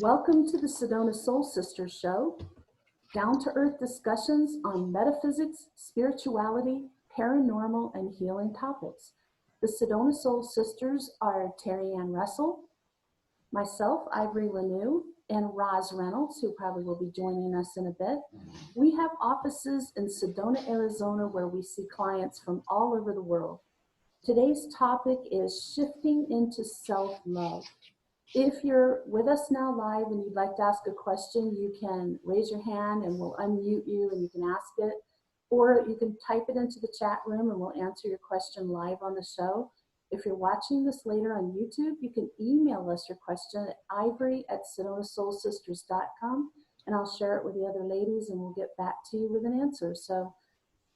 Welcome to the Sedona Soul Sisters Show, down-to-earth discussions on metaphysics, spirituality, paranormal, and healing topics. The Sedona Soul Sisters are Terry Ann Russell, myself, Ivory Lanou, and Roz Reynolds, who probably will be joining us in a bit. We have offices in Sedona, Arizona, where we see clients from all over the world. Today's topic is shifting into self-love. If you're with us now live and you'd like to ask a question, you can raise your hand and we'll unmute you and you can ask it. Or you can type it into the chat room and we'll answer your question live on the show. If you're watching this later on YouTube, you can email us your question at ivory@sedonasoulsisters.com and I'll share it with the other ladies and we'll get back to you with an answer. So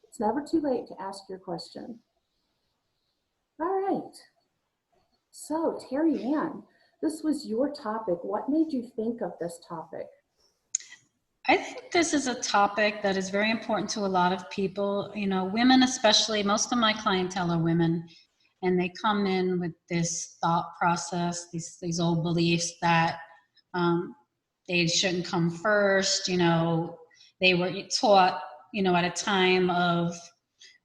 it's never too late to ask your question. All right. So Terry Ann, this was your topic. What made you think of this topic? I think this is a topic that is very important to a lot of people, you know, women especially. Most of my clientele are women, and they come in with this thought process, these old beliefs that they shouldn't come first. You know, they were taught, you know, at a time of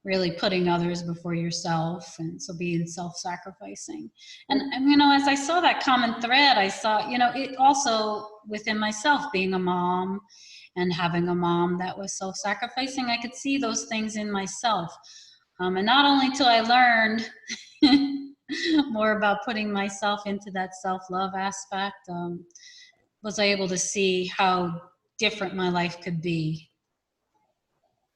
really putting others before yourself, and so being self-sacrificing. And you know, as I saw that common thread, I saw, you know, it also within myself, being a mom and having a mom that was self-sacrificing, I could see those things in myself. And not only till I learned more about putting myself into that self-love aspect, was I able to see how different my life could be.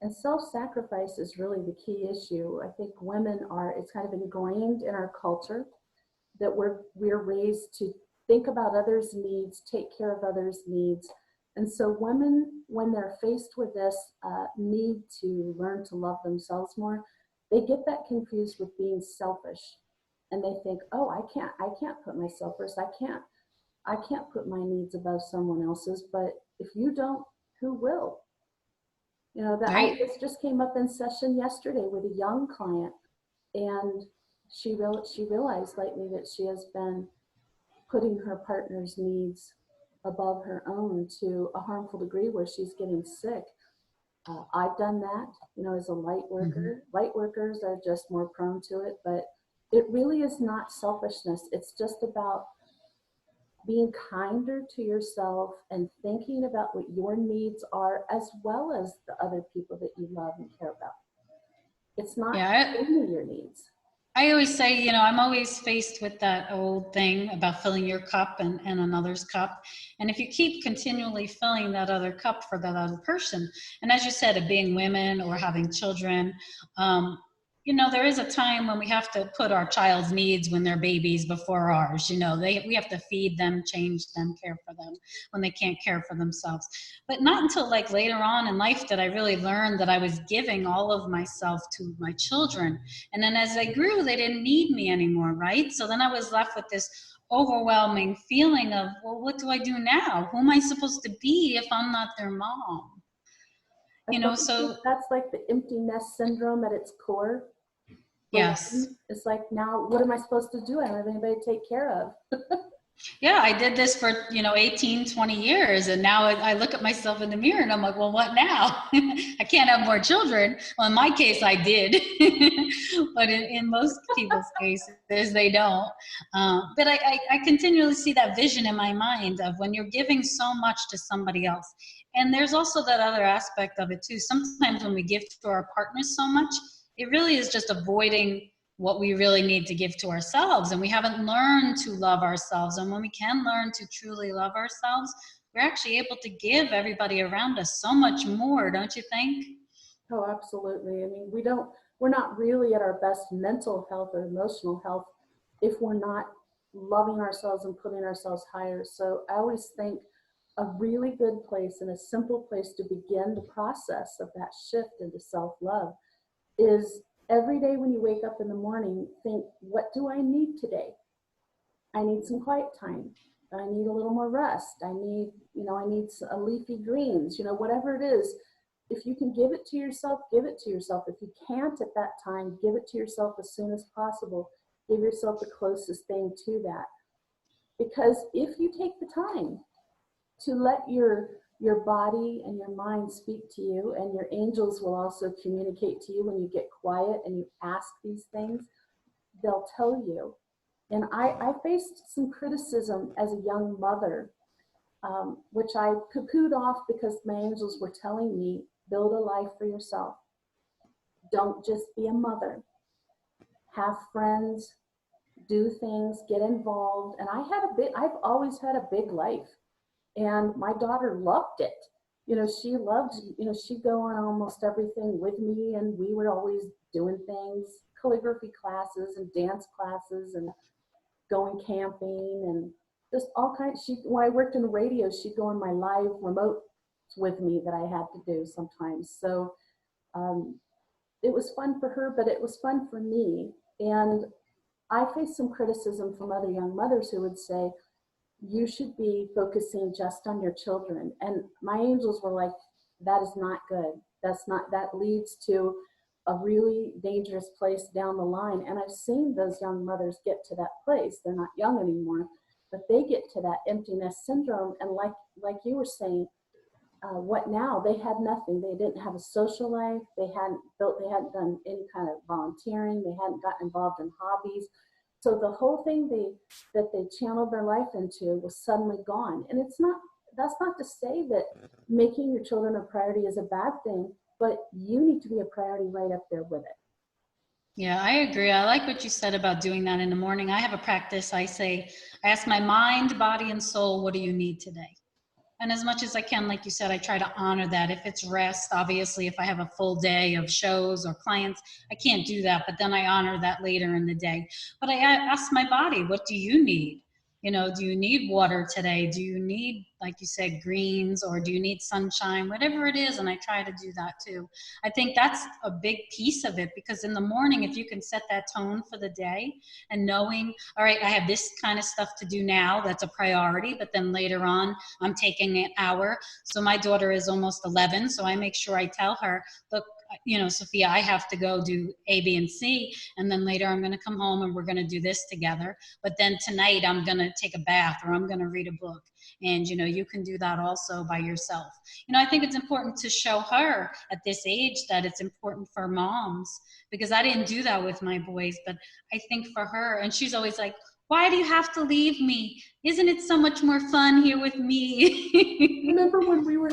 And self-sacrifice is really the key issue. I think women are, it's kind of ingrained in our culture that we're raised to think about others' needs, take care of others' needs. And so women, when they're faced with this need to learn to love themselves more, they get that confused with being selfish. And they think, oh, I can't put myself first. I can't put my needs above someone else's, but if you don't, who will? You know, this just came up in session yesterday with a young client, and she realized lately that she has been putting her partner's needs above her own to a harmful degree where she's getting sick. I've done that, you know, as a light worker. Mm-hmm. Light workers are just more prone to it, but it really is not selfishness. It's just about being kinder to yourself and thinking about what your needs are as well as the other people that you love and care about. It's not only your needs. I always say, you know, I'm always faced with that old thing about filling your cup and another's cup. And if you keep continually filling that other cup for that other person, and as you said, of being women or having children, you know, there is a time when we have to put our child's needs when they're babies before ours. You know, we have to feed them, change them, care for them when they can't care for themselves. But not until like later on in life did I really learn that I was giving all of myself to my children. And then as they grew, they didn't need me anymore, right? So then I was left with this overwhelming feeling of, well, what do I do now? Who am I supposed to be if I'm not their mom? You know, so that's like the empty nest syndrome at its core. Yes. It's like, now what am I supposed to do? I don't have anybody to take care of. Yeah, I did this for, you know, 18, 20 years. And now I look at myself in the mirror and I'm like, well, what now? I can't have more children. Well, in my case, I did. But in most people's cases, they don't. But I continually see that vision in my mind of when you're giving so much to somebody else. And there's also that other aspect of it too. Sometimes when we give to our partners so much, it really is just avoiding what we really need to give to ourselves. And we haven't learned to love ourselves. And when we can learn to truly love ourselves, we're actually able to give everybody around us so much more, don't you think? Oh, absolutely. I mean, we're not really at our best mental health or emotional health if we're not loving ourselves and putting ourselves higher. So I always think a really good place and a simple place to begin the process of that shift into self-love is every day when you wake up in the morning, think, what do I need today? I need some quiet time. I need a little more rest. I need some leafy greens, you know, whatever it is. If you can give it to yourself, give it to yourself. If you can't at that time, give it to yourself as soon as possible. Give yourself the closest thing to that. Because if you take the time to let your body and your mind speak to you, and your angels will also communicate to you when you get quiet and you ask these things. They'll tell you. And I faced some criticism as a young mother, which I poo-pooed off because my angels were telling me, build a life for yourself. Don't just be a mother. Have friends, do things, get involved. And I've always had a big life. And my daughter loved it. She loved, she'd go on almost everything with me, and we were always doing things, calligraphy classes and dance classes and going camping and just all kinds. When I worked in radio, she'd go on my live remote with me that I had to do sometimes. So it was fun for her, but it was fun for me. And I faced some criticism from other young mothers who would say, you should be focusing just on your children. And my angels were like, that is not good. That leads to a really dangerous place down the line. And I've seen those young mothers get to that place. They're not young anymore, but they get to that emptiness syndrome. And like you were saying, what now? They had nothing. They didn't have a social life. They hadn't done any kind of volunteering. They hadn't gotten involved in hobbies. So the whole thing that they channeled their life into was suddenly gone. And that's not to say that making your children a priority is a bad thing, but you need to be a priority right up there with it. Yeah, I agree. I like what you said about doing that in the morning. I have a practice. I ask my mind, body, and soul, what do you need today? And as much as I can, like you said, I try to honor that. If it's rest, obviously, if I have a full day of shows or clients, I can't do that. But then I honor that later in the day. But I ask my body, what do you need? Do you need water today? Do you need, like you said, greens, or do you need sunshine? Whatever it is, and I try to do that too. I think that's a big piece of it, because in the morning, if you can set that tone for the day and knowing, all right, I have this kind of stuff to do now, that's a priority, but then later on, I'm taking an hour. So my daughter is almost 11, so I make sure I tell her, look, Sophia, I have to go do A, B, and C, and then later I'm going to come home and we're going to do this together. But then tonight I'm going to take a bath, or I'm going to read a book. And, you can do that also by yourself. I think it's important to show her at this age that it's important for moms, because I didn't do that with my boys, but I think for her, and she's always like, why do you have to leave me? Isn't it so much more fun here with me? Remember when we were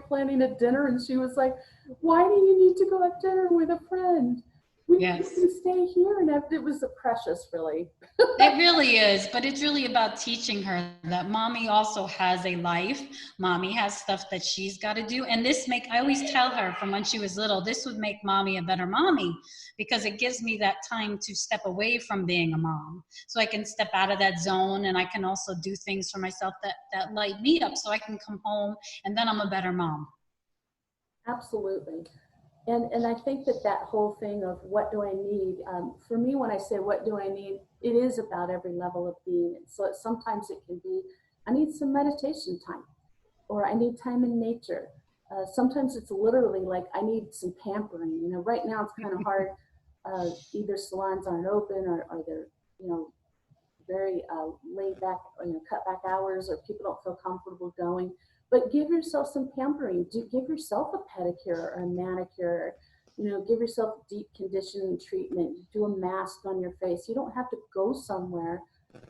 planning a dinner, and she was like, why do you need to go have dinner with a friend? We can stay here. And it was precious, really. It really is, but it's really about teaching her that mommy also has a life. Mommy has stuff that she's got to do. And I always tell her from when she was little, this would make mommy a better mommy, because it gives me that time to step away from being a mom. So I can step out of that zone, and I can also do things for myself that light me up, so I can come home and then I'm a better mom. Absolutely. And I think that whole thing of what do I need, for me, when I say what do I need, it is about every level of being. So sometimes it can be, I need some meditation time, or I need time in nature. Sometimes it's literally like I need some pampering. Right now it's kind of hard. Either salons aren't open, or they're, very laid back, cut back hours, or people don't feel comfortable going. But give yourself some pampering. Give yourself a pedicure or a manicure. Give yourself deep conditioning treatment. Do a mask on your face. You don't have to go somewhere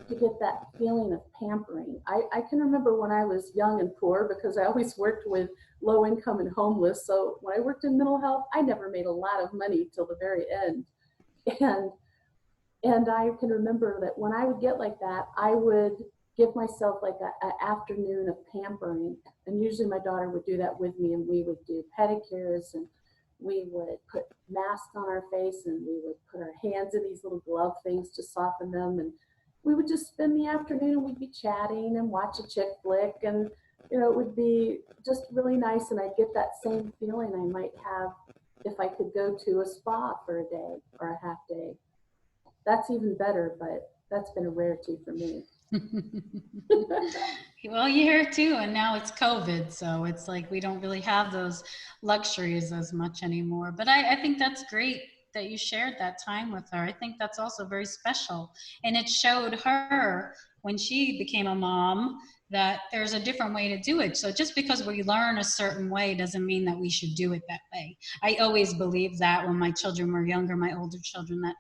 to get that feeling of pampering. I can remember when I was young and poor, because I always worked with low income and homeless. So when I worked in mental health, I never made a lot of money till the very end. And I can remember that when I would get like that, I would give myself like an afternoon of pampering. And usually my daughter would do that with me, and we would do pedicures, and we would put masks on our face, and we would put our hands in these little glove things to soften them. And we would just spend the afternoon, and we'd be chatting and watch a chick flick. And, it would be just really nice. And I'd get that same feeling I might have if I could go to a spa for a day or a half day. That's even better, but that's been a rarity for me. Well, you're here too, and now it's COVID, so it's like we don't really have those luxuries as much anymore. But I think that's great that you shared that time with her. I think that's also very special, and it showed her when she became a mom, that there's a different way to do it. So just because we learn a certain way doesn't mean that we should do it that way. I always believed that when my children were younger, my older children, that,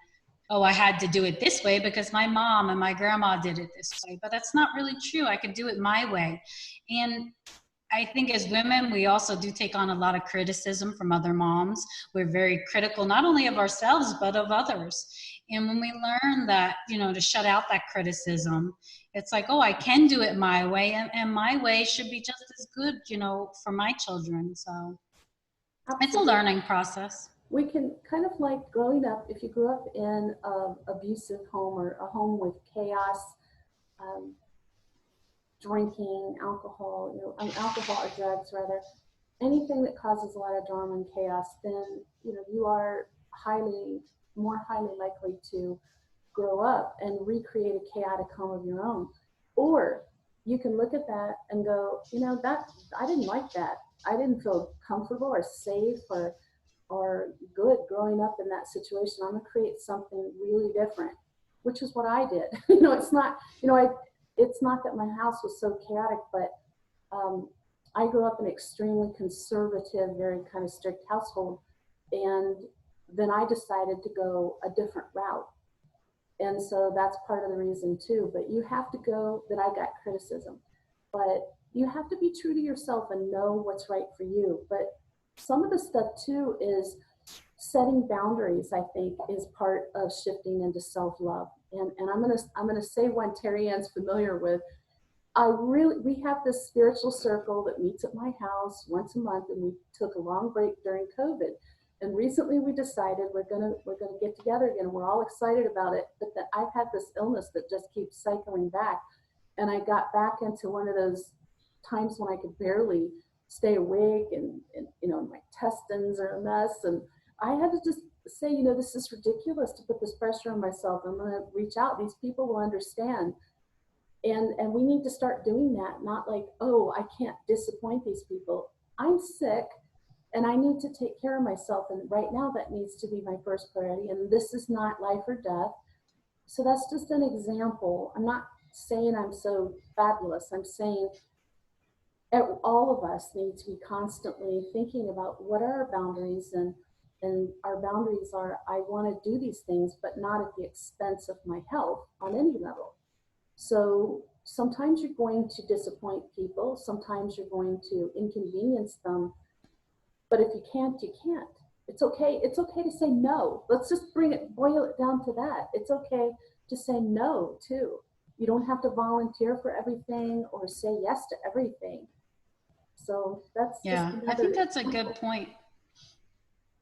oh, I had to do it this way because my mom and my grandma did it this way. But that's not really true. I could do it my way. And I think as women, we also do take on a lot of criticism from other moms. We're very critical, not only of ourselves, but of others. And when we learn that, to shut out that criticism, it's like, oh, I can do it my way, and my way should be just as good, for my children. So it's a Absolutely. learning process. We can kind of like growing up, if you grew up in an abusive home or a home with chaos, um, drinking, alcohol, alcohol or drugs rather, anything that causes a lot of drama and chaos, then you are more highly likely to grow up and recreate a chaotic home of your own. Or you can look at that and go, that I didn't like that. I didn't feel comfortable or safe or good growing up in that situation. I'm gonna create something really different, which is what I did. It's not, it's not that my house was so chaotic, but um, I grew up in an extremely conservative, very kind of strict household. And then I decided to go a different route. And so that's part of the reason too. But you have to go, that I got criticism, but you have to be true to yourself and know what's right for you. But some of the stuff too is setting boundaries, I think, is part of shifting into self-love. And I'm gonna say one Terry Ann's familiar with. We have this spiritual circle that meets at my house once a month, and we took a long break during COVID. And recently we decided we're gonna get together again. We're all excited about it, but that I've had this illness that just keeps cycling back, and I got back into one of those times when I could barely stay awake, and my intestines are a mess, and I had to just say, this is ridiculous to put this pressure on myself. I'm gonna reach out. These people will understand. And we need to start doing that, not like, oh, I can't disappoint these people. I'm sick and I need to take care of myself. And right now that needs to be my first priority. And this is not life or death. So that's just an example. I'm not saying I'm so fabulous. I'm saying all of us need to be constantly thinking about what are our boundaries, and our boundaries are, I want to do these things, but not at the expense of my health on any level. So sometimes you're going to disappoint people. Sometimes you're going to inconvenience them. But if you can't, you can't. It's okay. It's okay to say no. Let's just boil it down to that. It's okay to say no too. You don't have to volunteer for everything or say yes to everything. So that's just Yeah, I another think that's a example. good point.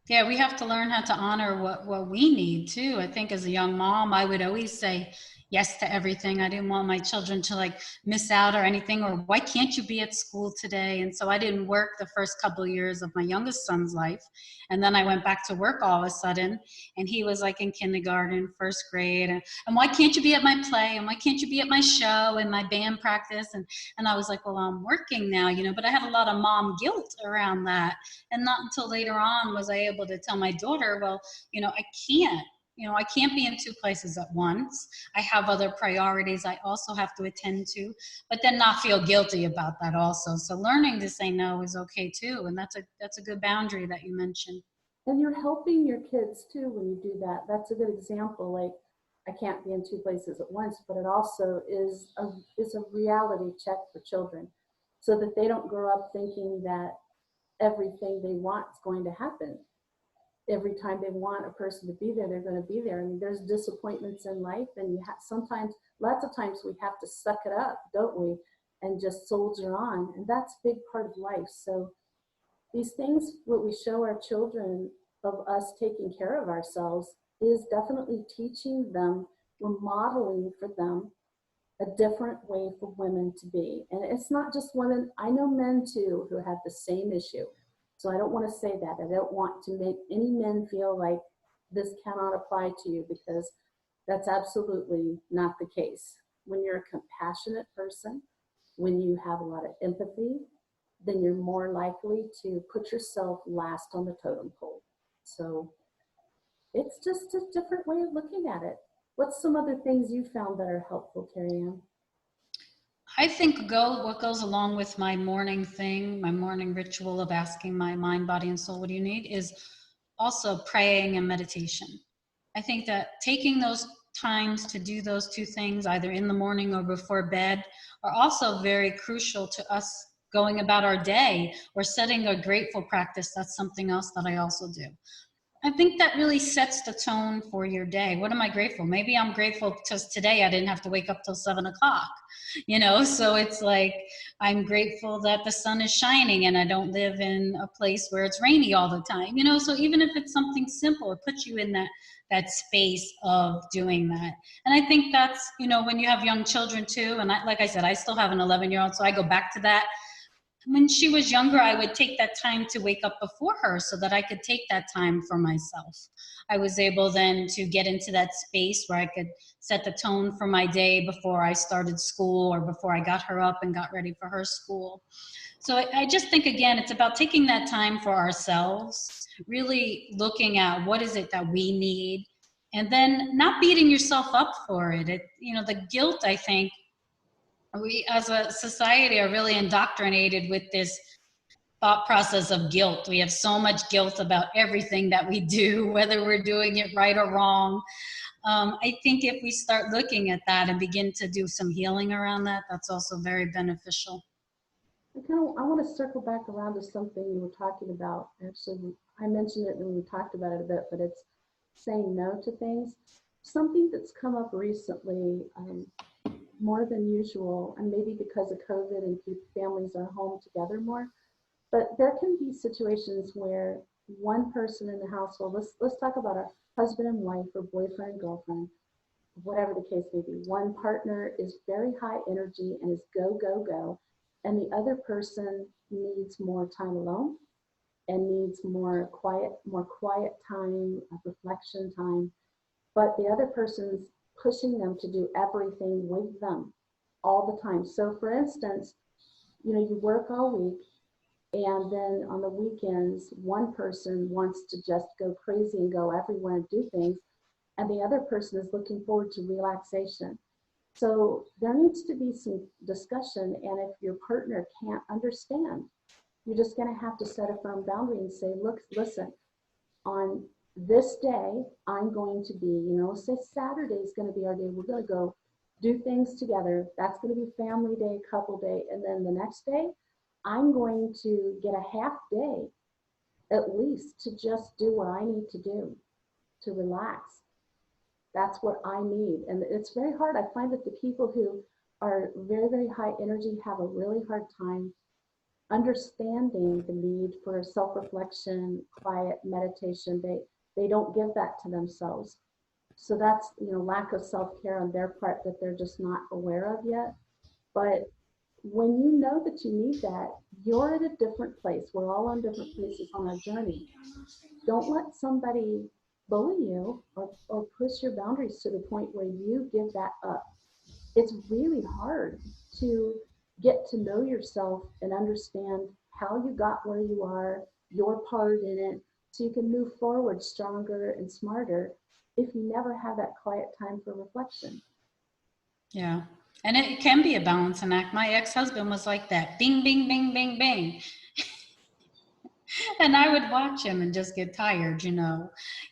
Yeah, we have to learn how to honor what we need too. I think as a young mom, I would always say yes to everything. I didn't want my children to like miss out or anything, or why can't you be at school today? And so I didn't work the first couple of years of my youngest son's life. And then I went back to work all of a sudden, and he was like in kindergarten, first grade. And why can't you be at my play? And why can't you be at my show and my band practice? And I was like, well, I'm working now, but I had a lot of mom guilt around that. And not until later on was I able to tell my daughter, well, I can't. I can't be in two places at once. I have other priorities I also have to attend to, but then not feel guilty about that also. So learning to say no is okay too. And that's a good boundary that you mentioned. And you're helping your kids too when you do that. That's a good example. Like, I can't be in two places at once, but it also is a reality check for children, so that they don't grow up thinking that everything they want is going to happen. Every time they want a person to be there, they're going to be there. I mean, there's disappointments in life, and sometimes, lots of times, we have to suck it up, don't we? And just soldier on, and that's a big part of life. So these things, what we show our children of us taking care of ourselves, is definitely teaching them, we're modeling for them a different way for women to be. And it's not just women, I know men too who have the same issue. So I don't want to say that. I don't want to make any men feel like this cannot apply to you, because that's absolutely not the case. When you're a compassionate person, when you have a lot of empathy, then you're more likely to put yourself last on the totem pole. So it's just a different way of looking at it. What's some other things you found that are helpful, Terry Ann? I think what goes along with my morning thing, my morning ritual of asking my mind, body, and soul, what do you need, is also praying and meditation. I think that taking those times to do those two things, either in the morning or before bed, are also very crucial to us going about our day, or setting a grateful practice. That's something else that I also do. I think that really sets the tone for your day. What am I grateful? Maybe I'm grateful because today I didn't have to wake up till 7 o'clock, so it's like, I'm grateful that the sun is shining and I don't live in a place where it's rainy all the time, so even if it's something simple, it puts you in that space of doing that. And I think that's, when you have young children too, and like I said, I still have an 11-year-old, so I go back to that. When she was younger, I would take that time to wake up before her so that I could take that time for myself. I was able then to get into that space where I could set the tone for my day before I started school, or before I got her up and got ready for her school. So I just think, again, it's about taking that time for ourselves, really looking at what is it that we need, and then not beating yourself up for it. The guilt, I think, we as a society are really indoctrinated with this thought process of guilt. We have so much guilt about everything that we do, whether we're doing it right or wrong. I think if we start looking at that and begin to do some healing around that, that's also very beneficial. I want to circle back around to something you were talking about. Actually, I mentioned it when we talked about it a bit, but it's saying no to things. Something that's come up recently, more than usual, and maybe because of COVID and families are home together more, but there can be situations where one person in the household, let's talk about a husband and wife or boyfriend and girlfriend, whatever the case may be. One partner is very high energy and is go, go, go, and the other person needs more time alone and needs more quiet time, reflection time, but the other person's pushing them to do everything with them all the time. So for instance, you work all week, and then on the weekends, one person wants to just go crazy and go everywhere and do things, and the other person is looking forward to relaxation. So there needs to be some discussion, and if your partner can't understand, you're just going to have to set a firm boundary and say, look, listen, on this day, I'm going to be, say Saturday is going to be our day. We're going to go do things together. That's going to be family day, couple day. And then the next day, I'm going to get a half day at least to just do what I need to do to relax. That's what I need. And it's very hard. I find that the people who are very, very high energy have a really hard time understanding the need for self-reflection, quiet meditation. They don't give that to themselves. So that's, lack of self-care on their part that they're just not aware of yet. But when you know that you need that, you're at a different place. We're all on different places on our journey. Don't let somebody bully you or push your boundaries to the point where you give that up. It's really hard to get to know yourself and understand how you got where you are, your part in it, so you can move forward stronger and smarter if you never have that quiet time for reflection. Yeah. And it can be a balancing act. My ex-husband was like that. Bing, bing, bing, bing, bing. And I would watch him and just get tired.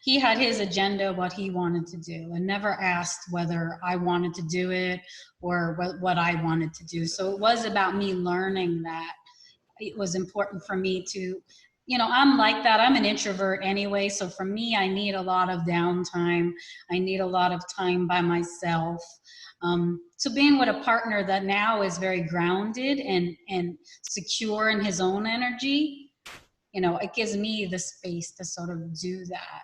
He had his agenda, what he wanted to do, and never asked whether I wanted to do it or what I wanted to do. So it was about me learning that it was important for me to, I'm like that. I'm an introvert anyway. So for me, I need a lot of downtime. I need a lot of time by myself. So being with a partner that now is very grounded and secure in his own energy, it gives me the space to sort of do that.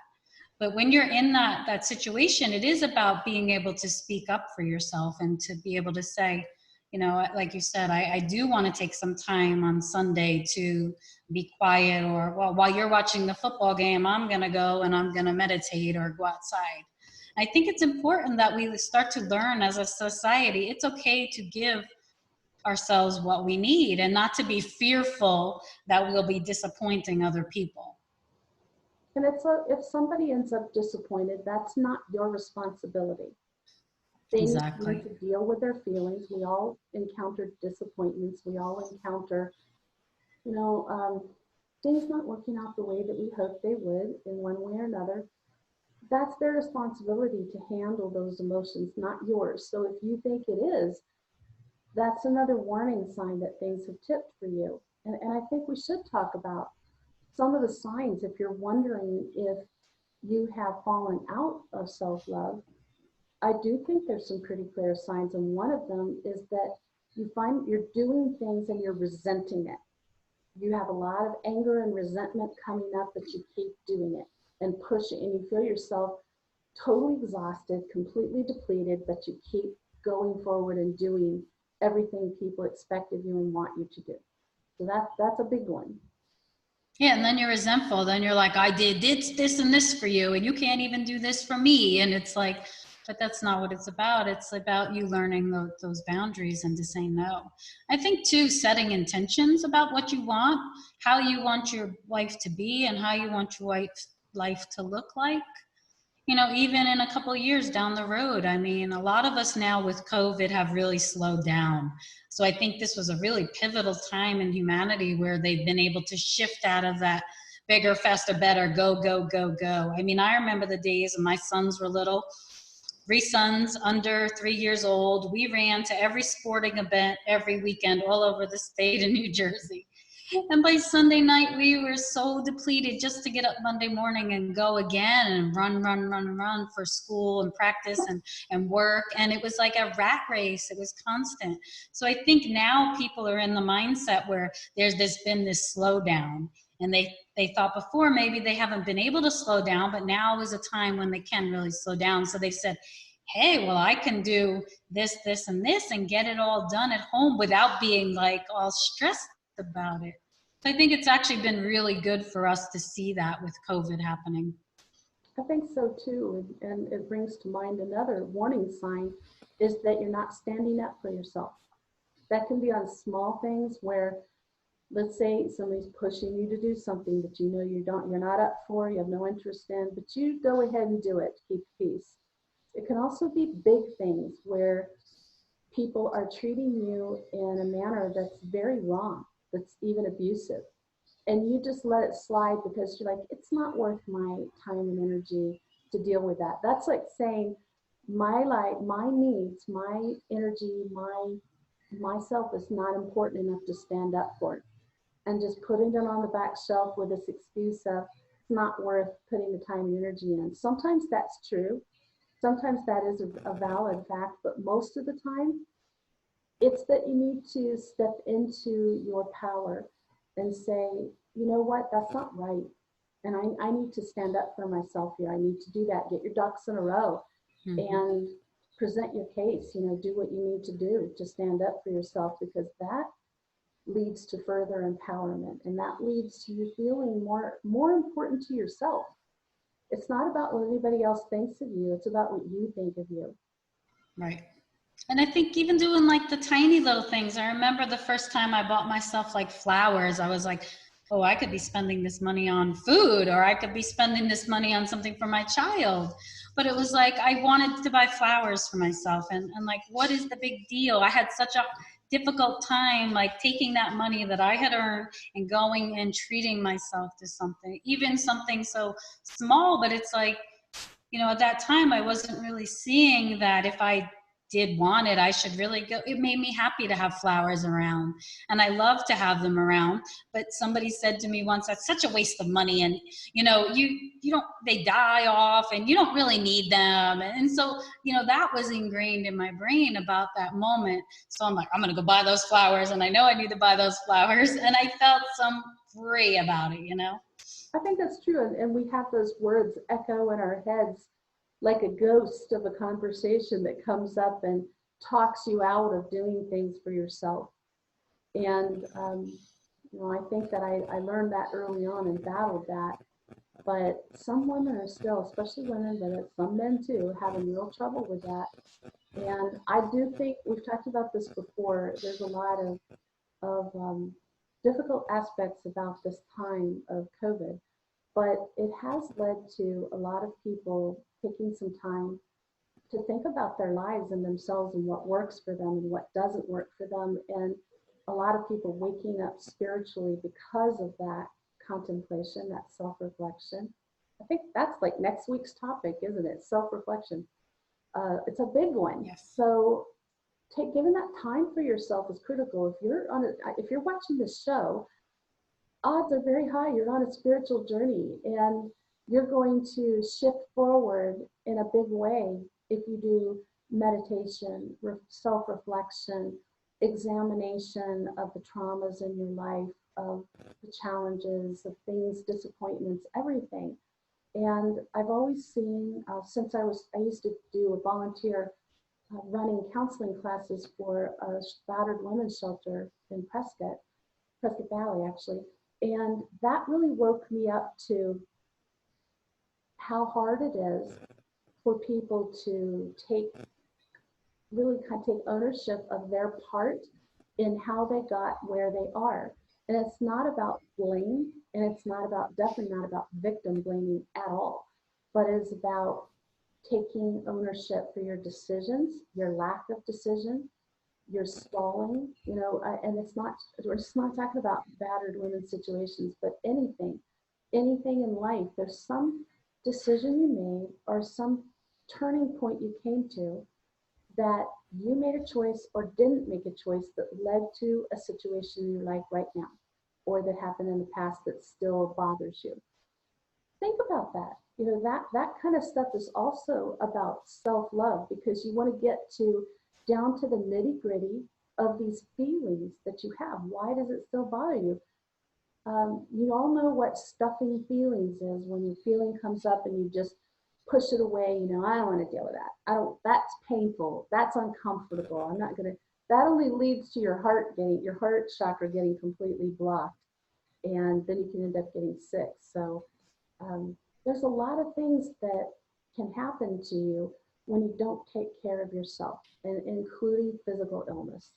But when you're in that situation, it is about being able to speak up for yourself and to be able to say, like you said, I do want to take some time on Sunday to be quiet, or, well, while you're watching the football game, I'm going to go and I'm going to meditate or go outside. I think it's important that we start to learn as a society, it's okay to give ourselves what we need and not to be fearful that we'll be disappointing other people. And if somebody ends up disappointed, that's not your responsibility. Things need Exactly. to deal with their feelings. We all encounter disappointments. We all encounter, you know, things not working out the way that we hoped they would in one way or another. That's their responsibility to handle those emotions, not yours. So if you think it is, that's another warning sign that things have tipped for you. And I think we should talk about some of the signs if you're wondering if you have fallen out of self love. I do think there's some pretty clear signs, and one of them is that you find you're doing things and you're resenting it. You have a lot of anger and resentment coming up, but you keep doing it and pushing, and you feel yourself totally exhausted, completely depleted, but you keep going forward and doing everything people expect of you and want you to do. So that's a big one. Yeah, and then you're resentful. Then you're like, I did this and this for you, and you can't even do this for me. And it's like, but that's not what it's about. It's about you learning those boundaries and to say no. I think, too, setting intentions about what you want, how you want your life to be, and how you want your life to look like. Even in a couple of years down the road. I mean, a lot of us now with COVID have really slowed down. So I think this was a really pivotal time in humanity where they've been able to shift out of that bigger, faster, better, go, go, go, go. I mean, I remember the days when my sons were little, 3 sons under 3 years old. We ran to every sporting event every weekend all over the state of New Jersey. And by Sunday night, we were so depleted just to get up Monday morning and go again and run, run, run, run for school and practice and work. And it was like a rat race. It was constant. So I think now people are in the mindset where been this slowdown. And they thought before maybe they haven't been able to slow down, but now is a time when they can really slow down. So they said, hey, well, I can do this, this, and this and get it all done at home without being like all stressed about it. So I think it's actually been really good for us to see that with COVID happening. I think so too. And it brings to mind another warning sign is that you're not standing up for yourself. That can be on small things where, let's say somebody's pushing you to do something that you know you're not up for, you have no interest in, but you go ahead and do it to keep peace. It can also be big things where people are treating you in a manner that's very wrong, that's even abusive. And you just let it slide because you're like, it's not worth my time and energy to deal with that. That's like saying my life, my needs, my energy, myself is not important enough to stand up for it. And just putting it on the back shelf with this excuse of it's not worth putting the time and energy in. Sometimes that's true. Sometimes that is a valid fact, but most of the time it's that you need to step into your power and say, you know what, that's not right. And I need to stand up for myself here. I need to do that. Get your ducks in a row Mm-hmm. and present your case. Do what you need to do to stand up for yourself, because that leads to further empowerment, and that leads to you feeling more important to yourself. It's not about what anybody else thinks of you. It's about what you think of you. Right. And I think even doing like the tiny little things. I remember the first time I bought myself like flowers, I was like, oh, I could be spending this money on food, or I could be spending this money on something for my child. But it was like I wanted to buy flowers for myself. And like, what is the big deal? I had such a difficult time like taking that money that I had earned and going and treating myself to something, even something so small. But it's like, at that time, I wasn't really seeing that if I did want it, I should really go. It made me happy to have flowers around, and I love to have them around. But somebody said to me once, that's such a waste of money. And, you don't, they die off and you don't really need them. And so, that was ingrained in my brain about that moment. So I'm like, I'm going to go buy those flowers. And I know I need to buy those flowers. And I felt some free about it. I think that's true. And we have those words echo in our heads like a ghost of a conversation that comes up and talks you out of doing things for yourself. And, I think that I learned that early on and battled that. But some women are still, especially women, but some men too, having real trouble with that. And I do think we've talked about this before. There's a lot of difficult aspects about this time of COVID, but it has led to a lot of people taking some time to think about their lives and themselves and what works for them and what doesn't work for them. And a lot of people waking up spiritually because of that contemplation, that self-reflection. I think that's like next week's topic, isn't it? Self-reflection. It's a big one. Yes. So giving that time for yourself is critical. If you're watching this show, odds are very high you're on a spiritual journey, and you're going to shift forward in a big way if you do meditation, self-reflection, examination of the traumas in your life, of the challenges, of things, disappointments, everything. And I've always seen, since I used to do a volunteer running counseling classes for a battered women's shelter in Prescott Valley, actually. And that really woke me up to how hard it is for people to really kind of take ownership of their part in how they got where they are. And it's not about blame, and it's definitely not about victim blaming at all, but it's about taking ownership for your decisions, your lack of decision, your stalling, and we're just not talking about battered women situations, but anything in life. There's some decision you made or some turning point you came to that you made a choice or didn't make a choice that led to a situation in your life right now, or that happened in the past that still bothers you. Think about that. That kind of stuff is also about self-love, because you want to get down to the nitty-gritty of these feelings that you have. Why does it still bother you? You all know what stuffing feelings is, when your feeling comes up and you just push it away. I don't want to deal with that. That's painful. That's uncomfortable. I'm not going to, that only leads to your heart chakra getting completely blocked. And then you can end up getting sick. So there's a lot of things that can happen to you when you don't take care of yourself, and including physical illness.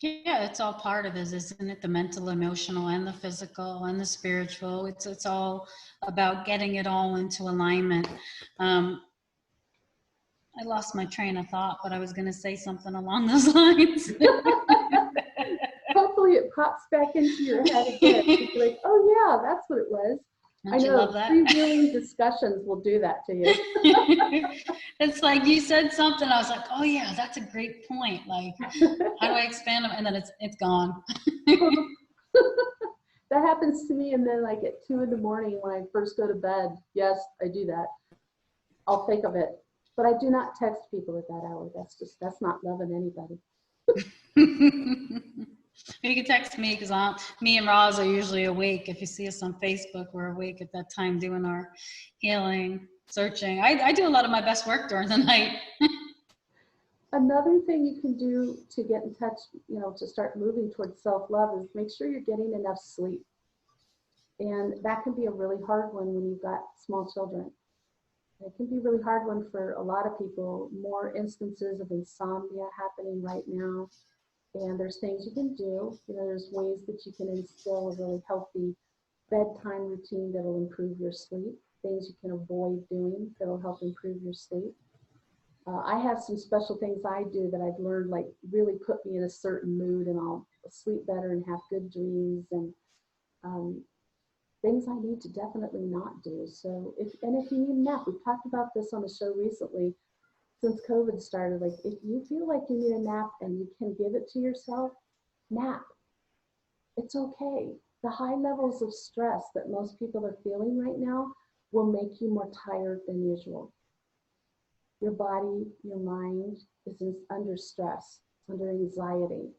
Yeah, it's all part of it, isn't it? The mental, emotional, and the physical, and the spiritual. It's all about getting it all into alignment. I lost my train of thought, but I was going to say something along those lines. Hopefully it pops back into your head again. You're like, oh yeah, that's what it was. Don't you love that? Freewheeling discussions will do that to you. It's like you said something, I was like, oh yeah, that's a great point. Like, how do I expand them? And then it's gone. That happens to me, and then like at 2 a.m. when I first go to bed, yes, I do that. I'll think of it. But I do not text people at that hour. That's not loving anybody. You can text me, because me and Roz are usually awake. If you see us on Facebook, we're awake at that time doing our healing, searching. I do a lot of my best work during the night. Another thing you can do to get in touch, to start moving towards self-love, is make sure you're getting enough sleep. And that can be a really hard one when you've got small children. It can be a really hard one for a lot of people. More instances of insomnia happening right now. And there's things you can do. There's ways that you can instill a really healthy bedtime routine that'll improve your sleep. Things you can avoid doing that'll help improve your sleep. I have some special things I do that I've learned, like, really put me in a certain mood, and I'll sleep better and have good dreams, and things I need to definitely not do. So if you need a nap, we've talked about this on the show recently. Since COVID started, like, if you feel like you need a nap and you can give it to yourself, nap. It's okay. The high levels of stress that most people are feeling right now will make you more tired than usual. Your body, your mind is under stress, under anxiety.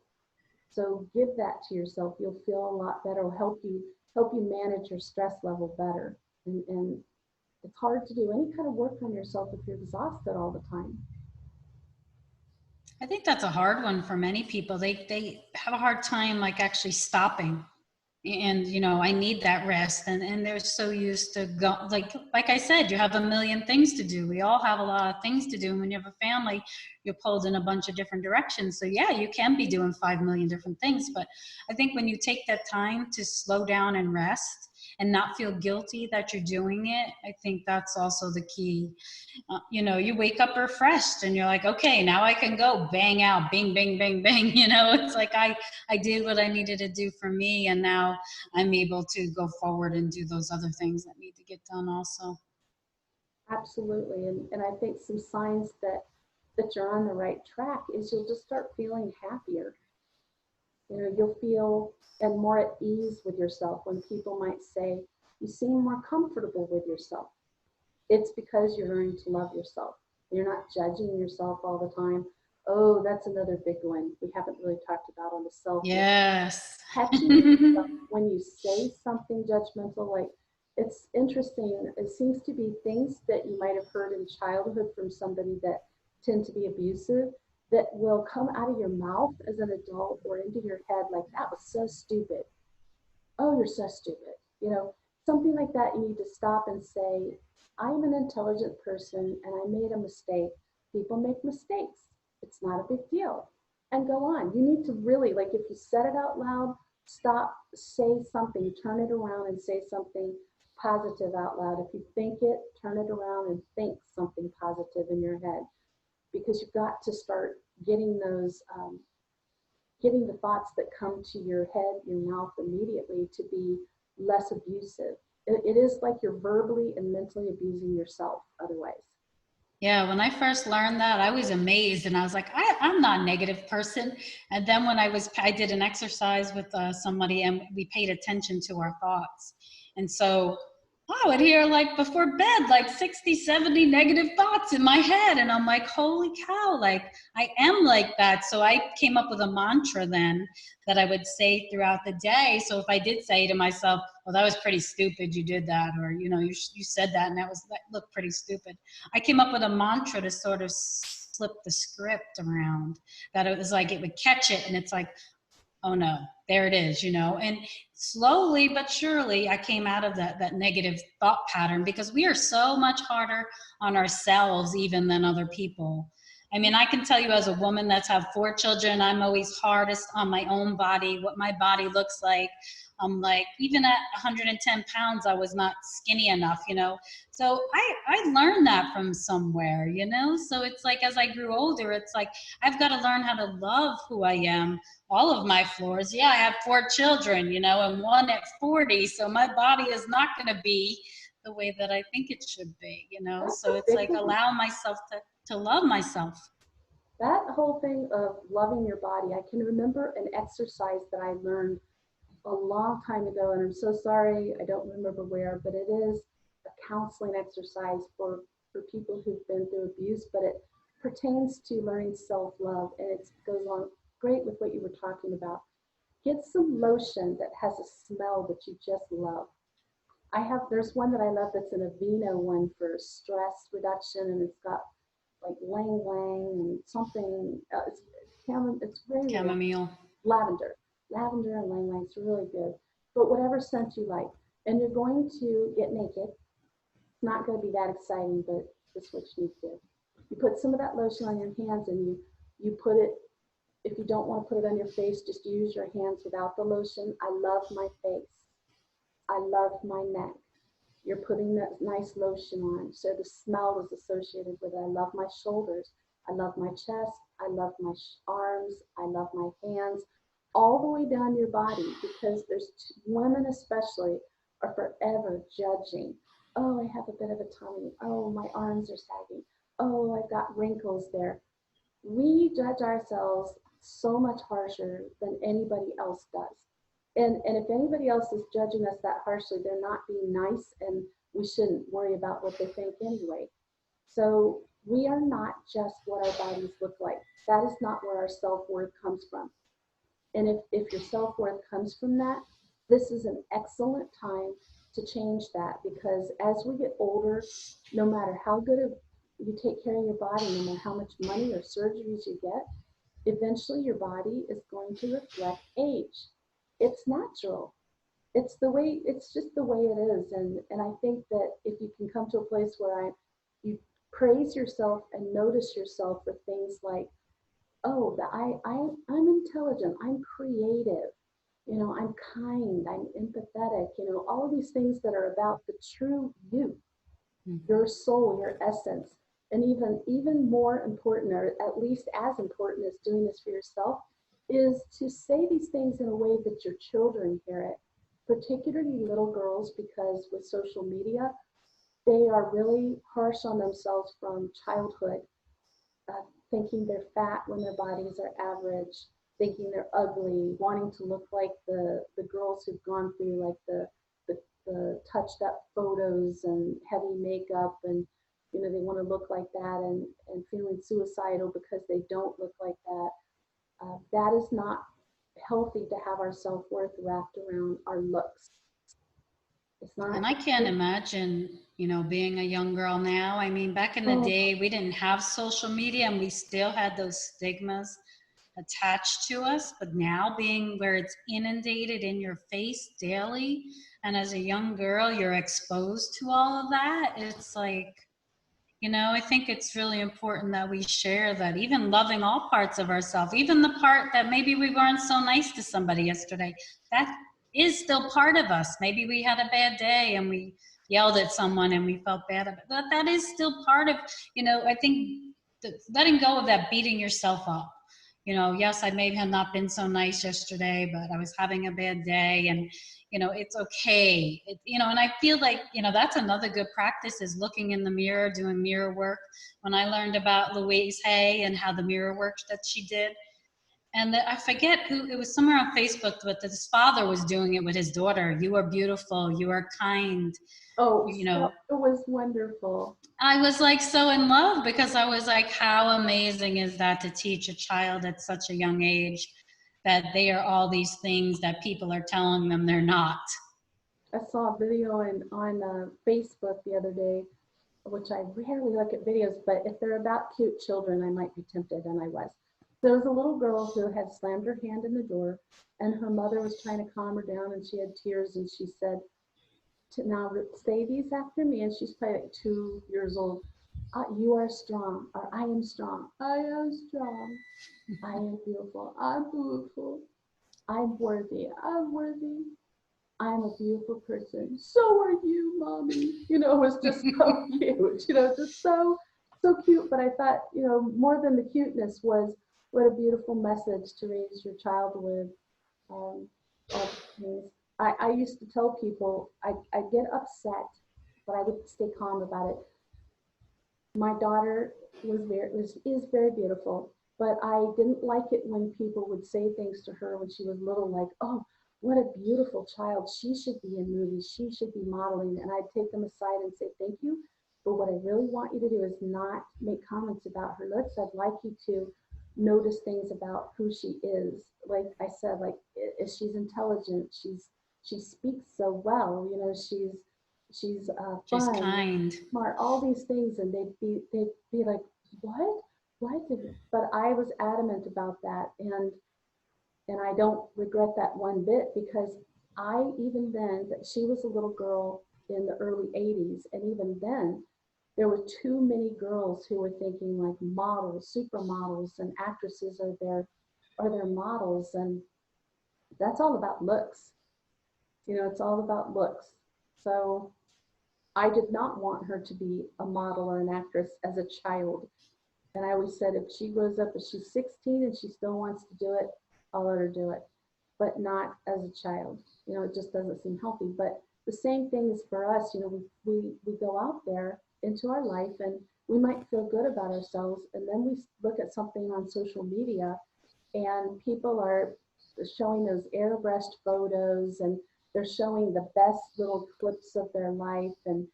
So give that to yourself. You'll feel a lot better. It'll help you manage your stress level better. And it's hard to do any kind of work on yourself if you're exhausted all the time. I think that's a hard one for many people. They have a hard time, like, actually stopping. And I need that rest, and they're so used to go, like I said, you have a million things to do. We all have a lot of things to do, and when you have a family, you're pulled in a bunch of different directions. So yeah, you can be doing 5 million different things, but I think when you take that time to slow down and rest, and not feel guilty that you're doing it. I think that's also the key. You wake up refreshed and you're like, okay, now I can go bang out, bing, bing, bing, bing. It's like I did what I needed to do for me, and now I'm able to go forward and do those other things that need to get done also. Absolutely. And I think some signs that you're on the right track is you'll just start feeling happier. You'll feel and more at ease with yourself when people might say, you seem more comfortable with yourself. It's because you're learning to love yourself. You're not judging yourself all the time. Oh, that's another big one we haven't really talked about on the self. Yes. Catching yourself when you say something judgmental, like, it's interesting. It seems to be things that you might have heard in childhood from somebody that tend to be abusive that will come out of your mouth as an adult or into your head like, that was so stupid. Oh, you're so stupid. Something like that. You need to stop and say, I'm an intelligent person and I made a mistake. People make mistakes. It's not a big deal. And go on. You need to really, like, if you said it out loud, stop, say something, turn it around and say something positive out loud. If you think it, turn it around and think something positive in your head, because you've got to start getting those getting the thoughts that come to your head, your mouth immediately to be less abusive. It is like you're verbally and mentally abusing yourself otherwise. Yeah, when I first learned that, I was amazed, and I was like, I'm not a negative person. And then when I did an exercise with somebody, and we paid attention to our thoughts. And so I would hear, like, before bed, like 60, 70 negative thoughts in my head. And I'm like, holy cow, like, I am like that. So I came up with a mantra then that I would say throughout the day. So if I did say to myself, well, that was pretty stupid, you did that, or, you said that, and that looked pretty stupid. I came up with a mantra to sort of flip the script around, that it was like it would catch it, and it's like, oh no, there it is, and slowly but surely I came out of that negative thought pattern, because we are so much harder on ourselves even than other people. I mean, I can tell you, as a woman that's had 4 children, I'm always hardest on my own body, what my body looks like. I'm like, even at 110 pounds, I was not skinny enough, So I learned that from somewhere, So it's like, as I grew older, it's like, I've got to learn how to love who I am, all of my flaws. Yeah, I have 4 children, and one at 40. So my body is not going to be the way that I think it should be, That's So a it's big like one. allow myself to love myself. That whole thing of loving your body, I can remember an exercise that I learned a long time ago, and I'm so sorry I don't remember where, but it is a counseling exercise for people who've been through abuse, but it pertains to learning self-love, and it goes along great with what you were talking about. Get some lotion that has a smell that you just love. There's one that I love that's an Aveeno one for stress reduction, and it's got like lang lang and something. It's very relaxing. Chamomile. Lavender, lavender and lang lang. It's really good. But whatever scent you like, and you're going to get naked. It's not going to be that exciting, but this is what you need to do. You put some of that lotion on your hands, and you put it. If you don't want to put it on your face, just use your hands without the lotion. I love my face. I love my neck. You're putting that nice lotion on, so the smell is associated with it. I love my shoulders. I love my chest. I love my arms. I love my hands, all the way down your body, because women especially are forever judging. Oh, I have a bit of a tummy. Oh, my arms are sagging. Oh, I've got wrinkles there. We judge ourselves so much harsher than anybody else does. And if anybody else is judging us that harshly, they're not being nice, and we shouldn't worry about what they think anyway. So we are not just what our bodies look like. That is not where our self-worth comes from. And if your self-worth comes from that, this is an excellent time to change that, because as we get older, no matter how good you take care of your body, no matter how much money or surgeries you get, eventually your body is going to reflect age. It's natural. It's just the way it is. And I think that if you can come to a place where you praise yourself and notice yourself for things like, oh, I'm intelligent, I'm creative, You know, I'm kind, I'm empathetic, you know, all of these things that are about the true you, your Mhm. soul, your essence. And even more important, or at least as important as doing this for yourself, is to say these things in a way that your children hear it, particularly little girls, because with social media, they are really harsh on themselves from childhood, uh, thinking they're fat when their bodies are average, thinking they're ugly, wanting to look like the girls who've gone through like the touched up photos and heavy makeup, and you know they want to look like that, and feeling suicidal because they don't look like that. That is not healthy to have our self-worth wrapped around our looks. It's not. And I can't imagine, being a young girl now. I mean, back in the Oh, day, we didn't have social media and we still had those stigmas attached to us. But now, being where it's inundated in your face daily, and as a young girl, you're exposed to all of that, it's like, I think it's really important that we share that, even loving all parts of ourselves, even the part that maybe we weren't so nice to somebody yesterday, that is still part of us. Maybe we had a bad day and we yelled at someone and we felt bad about it. But that is still part of, I think letting go of that beating yourself up. Yes, I may have not been so nice yesterday, but I was having a bad day, and it's okay. And I feel like, that's another good practice, is looking in the mirror, doing mirror work. When I learned about Louise Hay and how the mirror work that she did, and I forget who, it was somewhere on Facebook, but his father was doing it with his daughter. You are beautiful, you are kind, oh, you so know. it was wonderful. I was like so in love, because I was like, how amazing is that, to teach a child at such a young age that they are all these things that people are telling them they're not. I saw a video on Facebook the other day, which I rarely look at videos, but if they're about cute children, I might be tempted, and I was. There was a little girl who had slammed her hand in the door, and her mother was trying to calm her down, and she had tears, and she said, "Now say these after me." And she's probably like 2 years old. You are strong, or I am strong. I am strong. I am beautiful. I'm beautiful. I'm worthy. I'm worthy. I'm a beautiful person. So are you, mommy. You know, it was just so cute. You know, just so cute. But I thought, you know, more than the cuteness was what a beautiful message to raise your child with. Um, all these things. I used to tell people I get upset, but I would stay calm about it. My daughter is very beautiful, but I didn't like it when people would say things to her when she was little, like, "Oh, what a beautiful child! She should be in movies. She should be modeling." And I'd take them aside and say, "Thank you, but what I really want you to do is not make comments about her looks. I'd like you to notice things about who she is. Like I said, like she's intelligent. She speaks so well. You know, she's She's fun, kind. smart, all these things." And they'd be like, what did, but I was adamant about that, and I don't regret that one bit, because I, even then, that she was a little girl in the early 80s, and even then there were too many girls who were thinking like models, supermodels, and actresses are their models, and that's all about looks. You know, it's all about looks. So I did not want her to be a model or an actress as a child. And I always said, if she grows up, if she's 16 and she still wants to do it, I'll let her do it, but not as a child. You know, it just doesn't seem healthy. But the same thing is for us. You know, we go out there into our life, and we might feel good about ourselves. And then we look at something on social media, and people are showing those airbrushed photos, and they're showing the best little clips of their life, and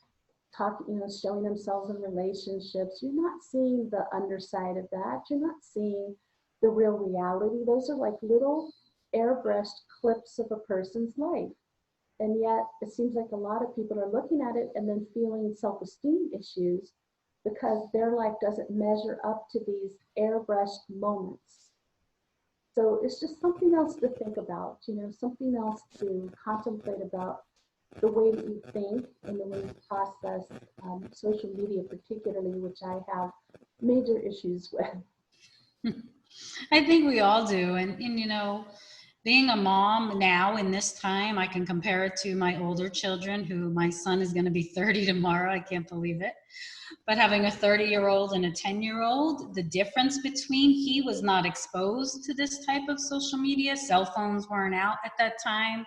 talking, you know, showing themselves in relationships. You're not seeing the underside of that. You're not seeing the real reality. Those are like little airbrushed clips of a person's life. And yet it seems like a lot of people are looking at it and then feeling self-esteem issues because their life doesn't measure up to these airbrushed moments. So it's just something else to think about, you know, something else to contemplate about, the way that you think and the way you process social media, particularly, which I have major issues with. I think we all do. And being a mom now in this time, I can compare it to my older children, who my son is going to be 30 tomorrow. I can't believe it. But having a 30-year-old and a 10-year-old, the difference between, he was not exposed to this type of social media. Cell phones weren't out at that time.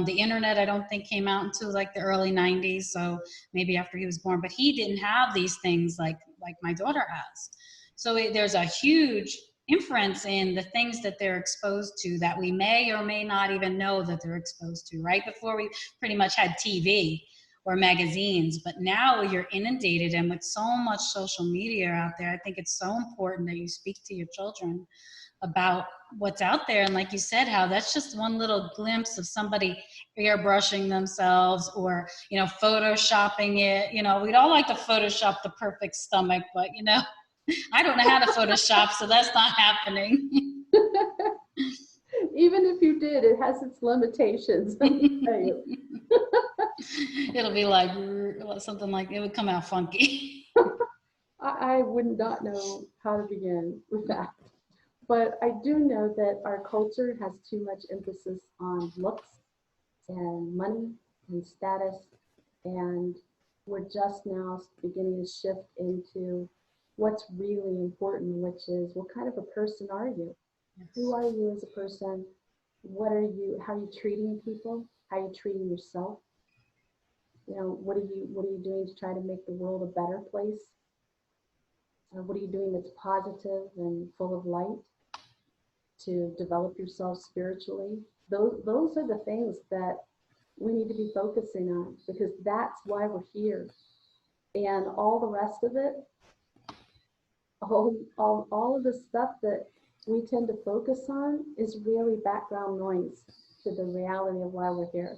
The internet, I don't think, came out until like the early 90s. So maybe after he was born, but he didn't have these things like my daughter has. So there's a huge inference in the things that they're exposed to that we may or may not even know that they're exposed to. Right before, we pretty much had TV or magazines, but now you're inundated, and with so much social media out there, I think it's so important that you speak to your children about what's out there. And like you said, how that's just one little glimpse of somebody airbrushing themselves, or photoshopping it. We'd all like to photoshop the perfect stomach, but I don't know how to Photoshop, so that's not happening. Even if you did, it has its limitations. Let me tell you. It'll be like something like, it would come out funky. I would not know how to begin with that. But I do know that our culture has too much emphasis on looks and money and status, and we're just now beginning to shift into what's really important, which is, what kind of a person are you? Yes. Who are you as a person? What are you? How are you treating people? How are you treating yourself? What are you doing to try to make the world a better place? What are you doing that's positive and full of light to develop yourself spiritually? Those are the things that we need to be focusing on, because that's why we're here. And all the rest of it, all of the stuff that we tend to focus on, is really background noise to the reality of why we're here.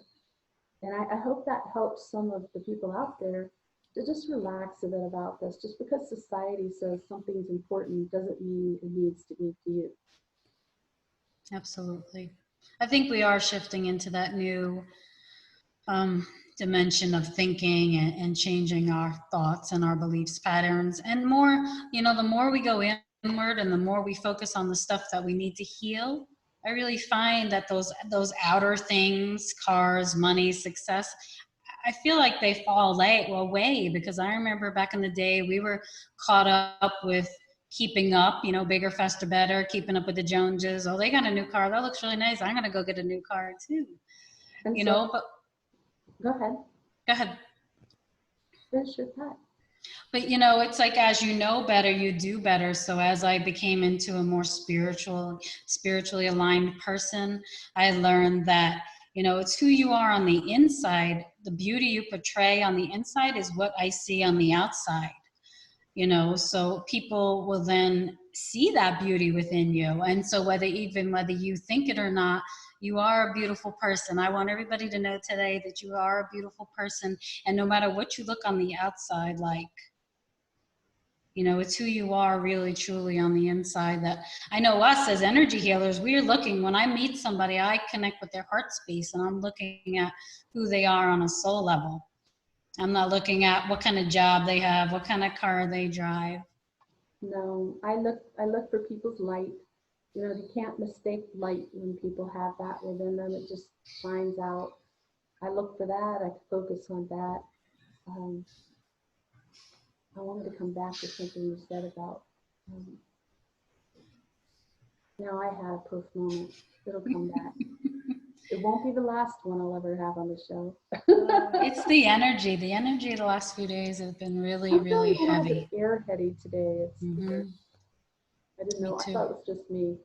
And I hope that helps some of the people out there to just relax a bit about this. Just because society says something's important doesn't mean it needs to be to you. Absolutely. I think we are shifting into that new dimension of thinking, and changing our thoughts and our beliefs patterns. And more, the more we go inward and the more we focus on the stuff that we need to heal, I really find that those outer things, cars, money, success, I feel like they fall away, because I remember back in the day, we were caught up with keeping up, bigger, faster, better, keeping up with the Joneses. Oh, they got a new car. That looks really nice. I'm going to go get a new car too. And so, But go ahead, go ahead. finish your thought. But it's like, as you know better, you do better. So as I became into a more spiritually aligned person, I learned that, it's who you are on the inside. The beauty you portray on the inside is what I see on the outside. So people will then see that beauty within you. And so whether you think it or not, you are a beautiful person. I want everybody to know today that you are a beautiful person. And no matter what you look on the outside like, it's who you are really, truly on the inside. That I know us as energy healers, we're looking, when I meet somebody, I connect with their heart space, and I'm looking at who they are on a soul level. I'm not looking at what kind of job they have, what kind of car they drive. No, I look for people's light. You can't mistake light when people have that within them. It just shines out. I look for that. I focus on that. Um, I wanted to come back to something you said about. Um, Now I had a poof moment. It'll come back. It won't be the last one I'll ever have on the show. It's the energy. The energy the last few days have been really, I'm really feeling a little bit heavy. airheady today. It's weird. Mm-hmm. I didn't Me know. I too. thought it was just me.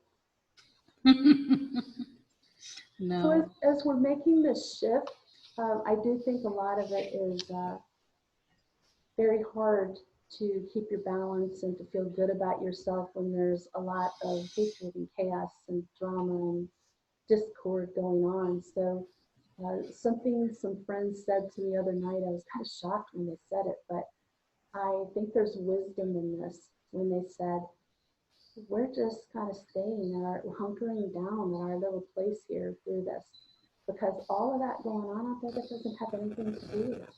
So No. as we're making this shift, I do think a lot of it is very hard to keep your balance and to feel good about yourself when there's a lot of hatred and chaos and drama and discord going on. So something some friends said to me the other night, I was kind of shocked when they said it, but I think there's wisdom in this when they said, we're just kind of staying in our, hunkering down in our little place here through this, because all of that going on out there, that doesn't have anything to do with us.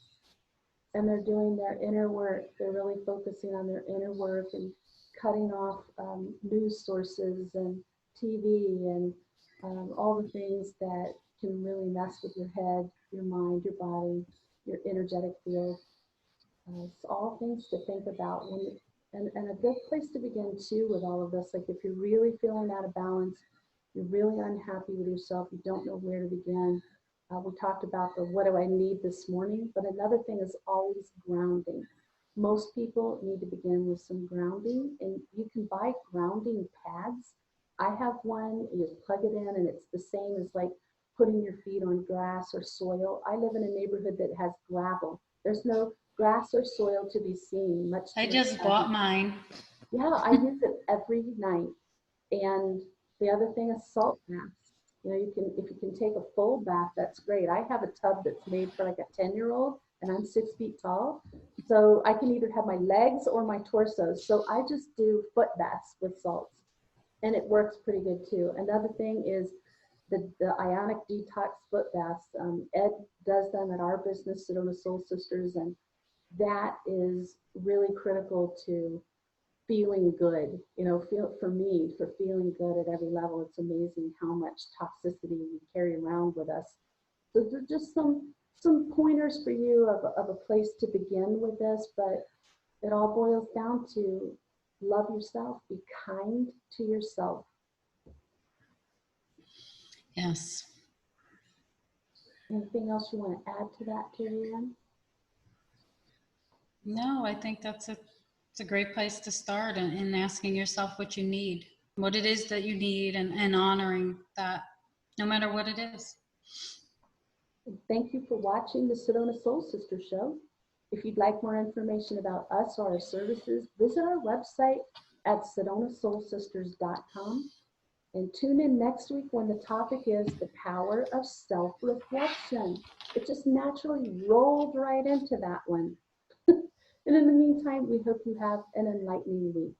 And they're doing their inner work. They're really focusing on their inner work and cutting off news sources and TV and all the things that can really mess with your head, your mind, your body, your energetic field. It's all things to think about and a good place to begin too with all of this. Like if you're really feeling out of balance, you're really unhappy with yourself, you don't know where to begin. We talked about the what do I need this morning, but another thing is always grounding. Most people need to begin with some grounding, and you can buy grounding pads. I have one, you plug it in, and it's the same as like putting your feet on grass or soil. I live in a neighborhood that has gravel. There's no grass or soil to be seen, much I to my just bought sadness. mine. Yeah, I use it every night. And the other thing is salt baths. You know, you can if you can take a full bath, that's great. I have a tub that's made for like a 10-year-old, and I'm 6 feet tall. So I can either have my legs or my torso. So I just do foot baths with salts, and it works pretty good too. Another thing is the ionic detox foot baths. Ed does them at our business, Sedona Soul Sisters, and that is really critical to feeling good. You know, feel for me, for feeling good at every level. It's amazing how much toxicity we carry around with us. So there's just some pointers for you of a place to begin with this, but it all boils down to love yourself, be kind to yourself. Yes. Anything else you want to add to that, Terry Ann? No, I think it's a great place to start in asking yourself what you need, what it is that you need, and honoring that no matter what it is. Thank you for watching the Sedona Soul Sisters Show. If you'd like more information about us or our services, visit our website at sedonasoulsisters.com and tune in next week when the topic is the power of self-reflection. It just naturally rolled right into that one. And in the meantime, we hope you have an enlightening week.